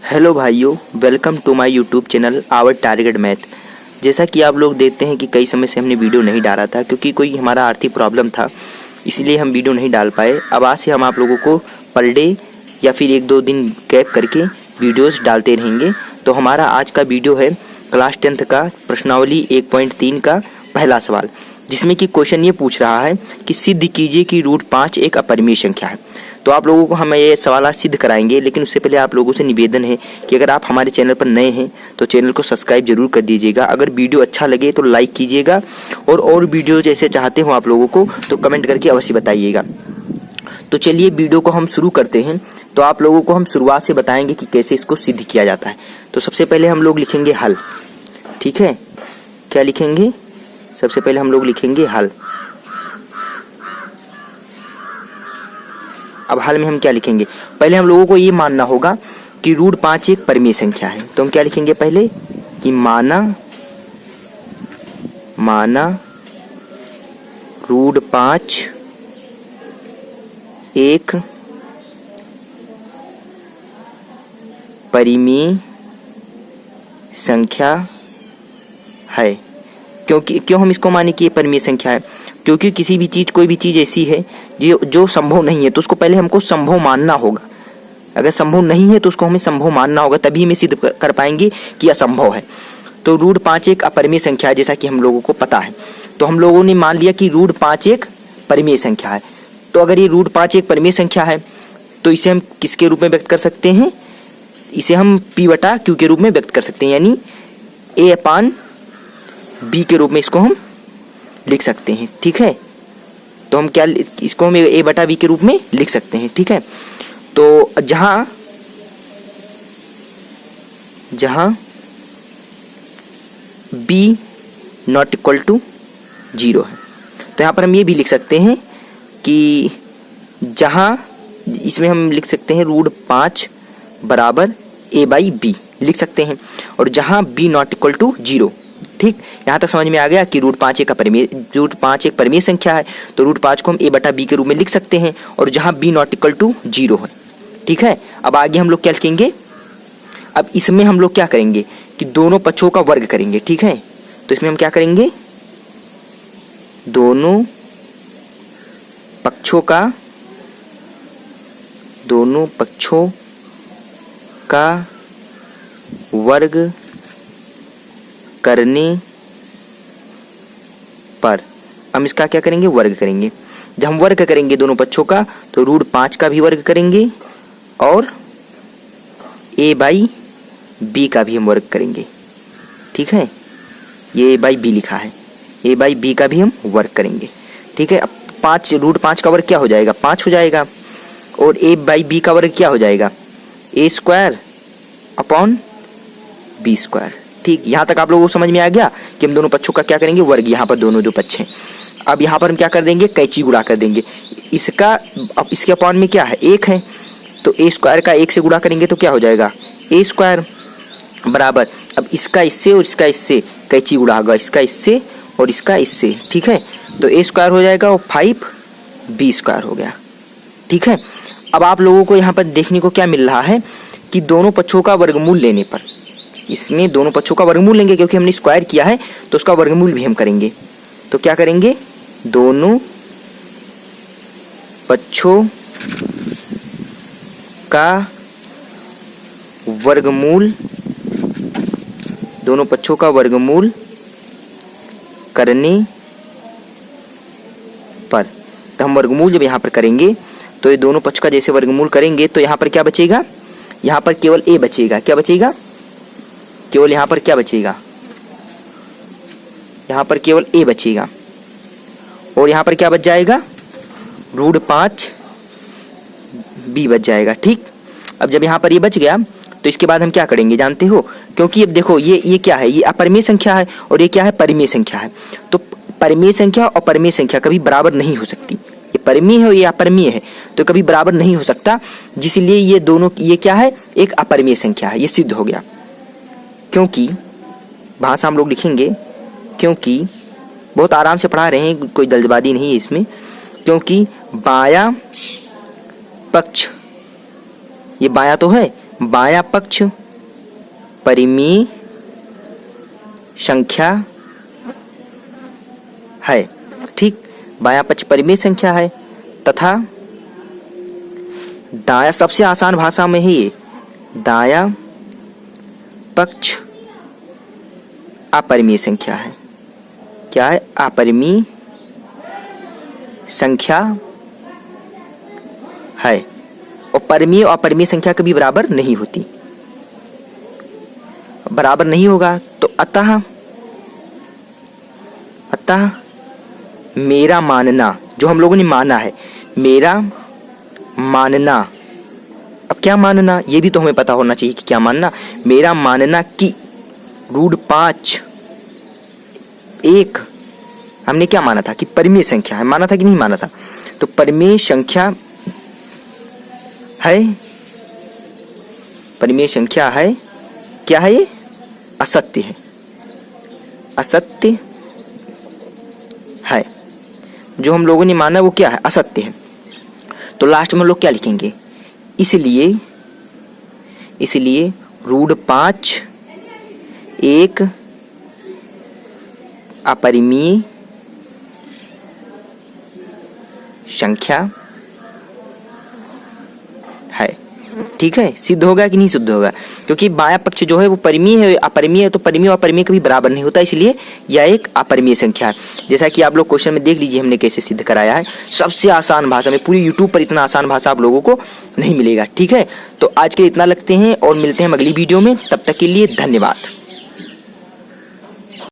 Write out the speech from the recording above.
Hello भाइयों, welcome to my YouTube channel our target math. जैसा कि आप लोग देखते हैं कि कई समय से हमने वीडियो नहीं डाला था क्योंकि कोई हमारा आर्थिक प्रॉब्लम था, इसलिए हम वीडियो नहीं डाल पाए। अब आज से हम आप लोगों को पर डे या फिर 1-2 दिन गैप करके वीडियोस डालते रहेंगे। तो हमारा आज का वीडियो है क्लास 10th का प्रश्नावली 1.3 का पहला सवाल, जिसमें कि क्वेश्चन ये पूछ रहा है कि सिद्ध कीजिए कि √5 एक अपरिमेय संख्या है। तो आप लोगों को हम ये सवाल आज सिद्ध कराएंगे, लेकिन उससे पहले आप लोगों से निवेदन है कि अगर आप हमारे चैनल पर नए हैं तो चैनल को सब्सक्राइब जरूर कर दीजिएगा। अगर वीडियो अच्छा लगे तो लाइक कीजिएगा, और वीडियो जैसे चाहते हो आप लोगों को तो कमेंट करके अवश्य बताइएगा। तो चलिए वीडियो को हम शुरू करते हैं। तो आप लोगों को हम शुरुआत से बताएंगे कि कैसे इसको सिद्ध किया जाता है। तो सबसे पहले हम लोग लिखेंगे हल। ठीक है, क्या लिखेंगे? सबसे पहले हम लोग लिखेंगे हल। अब हल में हम क्या लिखेंगे? पहले हम लोगों को ये मानना होगा कि √5 एक परिमेय संख्या है। तो हम क्या लिखेंगे पहले कि माना √5 एक परिमेय संख्या है। क्यों हम इसको माने कि ये परिमेय संख्या है? क्योंकि किसी भी चीज, कोई भी चीज ऐसी है जो संभव नहीं है तो उसको पहले हमको संभव मानना होगा। अगर संभव नहीं है तो उसको हमें संभव मानना होगा, तभी हमें सिद्ध कर पाएंगे कि असंभव है। तो √5 एक अपरिमेय संख्या है, जैसा कि हम लोगों को पता है। तो हम लोगों ने मान लिया कि √5 एक परिमेय संख्या है। तो अगर ये √5 एक परिमेय संख्या है तो इसे हम किसके रूप में व्यक्त कर सकते हैं? इसे हम P/Q के रूप में व्यक्त कर सकते हैं, यानी A/B के रूप में इसको हम लिख सकते हैं। ठीक है, तो हम क्या, इसको हम A/B के रूप में लिख सकते हैं। ठीक है, तो जहां B ≠ 0 है, तो यहां पर हम ये भी लिख सकते हैं कि जहां, इसमें हम लिख सकते हैं √5 बराबर A/B लिख सकते हैं, और जहां B ≠ 0। ठीक, यहां तक समझ में आ गया कि √5 एक परिमेय संख्या है। तो √5 को हम A/B के रूप में लिख सकते हैं, और जहां B ≠ 0 है। ठीक है, अब आगे हम लोग क्या लिखेंगे? अब इसमें हम लोग क्या करेंगे कि दोनों पक्षों का वर्ग करेंगे। ठीक है, तो इसमें हम क्या करेंगे? दोनों पक्षों का वर्ग करने पर हम इसका क्या करेंगे? वर्ग करेंगे। जब हम वर्ग करेंगे दोनों पक्षों का, तो √5 का भी वर्ग करेंगे और A/B का भी हम वर्ग करेंगे। ठीक है, ये A/B लिखा है, A/B का भी हम वर्ग करेंगे। ठीक है, अब √5 का वर्ग क्या हो जाएगा? 5 हो जाएगा, और A/B का वर्ग क्या हो जाएगा? A²/B²। ठीक, यहां तक आप लोगों को समझ में आ गया कि हम दोनों पक्षों का क्या करेंगे? वर्ग। यहाँ पर दोनों जो पक्ष हैं, अब यहाँ पर हम क्या कर देंगे? कैंची गुणा कर देंगे इसका। अब इसके अपॉन में क्या है? 1 है, तो A² का 1 से गुणा करेंगे तो क्या हो जाएगा? A² बराबर, अब इसका इससे और इसका इससे कैंची गुणा होगा, इसका इससे और इसका इससे। ठीक है, तो A² हो जाएगा और 5B² हो गया। ठीक है, अब आप लोगों को यहाँ पर देखने को क्या मिल रहा है कि दोनों पक्षों का वर्गमूल लेने पर, इसमें दोनों पक्षों का वर्गमूल लेंगे, क्योंकि हमने स्क्वायर किया है तो उसका वर्गमूल भी हम करेंगे। तो क्या करेंगे? दोनों पक्षों का वर्गमूल करने पर, तो हम वर्गमूल जब यहाँ पर करेंगे तो ये दोनों पक्ष का जैसे वर्गमूल करेंगे तो यहाँ पर क्या बचेगा? यहाँ पर केवल A बचेगा। क्या बचेगा? केवल यहाँ पर क्या बचेगा? यहाँ पर केवल A बचेगा, और यहाँ पर क्या बच जाएगा? √5B बच जाएगा। ठीक, अब जब यहाँ पर ये बच गया तो इसके बाद हम क्या करेंगे जानते हो? क्योंकि अब देखो ये क्या है? ये अपरिमेय संख्या है, और ये क्या है? परिमेय संख्या है। तो परिमेय संख्या और परिमेय संख्या कभी बराबर नहीं हो सकती। ये परिमेय है और ये अपरिमेय है, तो कभी बराबर नहीं हो सकता, जिसलिए ये दोनों, ये क्या है? एक अपरिमेय संख्या है। ये सिद्ध हो गया। क्योंकि भाषा हम लोग लिखेंगे, क्योंकि बहुत आराम से पढ़ा रहे हैं, कोई जल्दबाजी नहीं है इसमें, क्योंकि बायां पक्ष, ये बायां तो है, बायां पक्ष परिमेय संख्या है। ठीक, बायां पक्ष परिमेय संख्या है तथा दायां, सबसे आसान भाषा में है ये, दायां पक्ष अपरिमेय संख्या है। क्या है? अपरिमेय संख्या है। और परिमेय और अपरिमेय संख्या कभी बराबर नहीं होती, बराबर नहीं होगा तो अतः मेरा मानना, जो हम लोगों ने माना है, मेरा मानना, अब क्या मानना, ये भी तो हमें पता होना चाहिए कि क्या मानना। मेरा मानना कि √5 1, हमने क्या माना था कि परिमेय संख्या है, माना था कि नहीं माना था? तो परिमेय संख्या है, परिमेय संख्या है। क्या है ये? असत्य है, असत्य है। जो हम लोगों ने माना वो क्या है? असत्य है। तो लास्ट में हम लोग क्या लिखेंगे? इसलिए √5 एक अपरिमेय संख्या है। ठीक है, सिद्ध होगा कि नहीं सिद्ध होगा? क्योंकि बायां पक्ष जो है वो परिमेय है, अपरिमेय है, तो परिमेय और अपरिमेय कभी बराबर नहीं होता, इसलिए यह एक अपरिमेय संख्या है। जैसा कि आप लोग क्वेश्चन में देख लीजिए हमने कैसे सिद्ध कराया है, सबसे आसान भाषा में। पूरी यूट्यूब पर इतना आसान भाषा आप लोगों को नहीं मिलेगा। ठीक है, तो आज के लिए इतना लगते हैं और मिलते हैं अगली वीडियो में। तब तक के लिए धन्यवाद।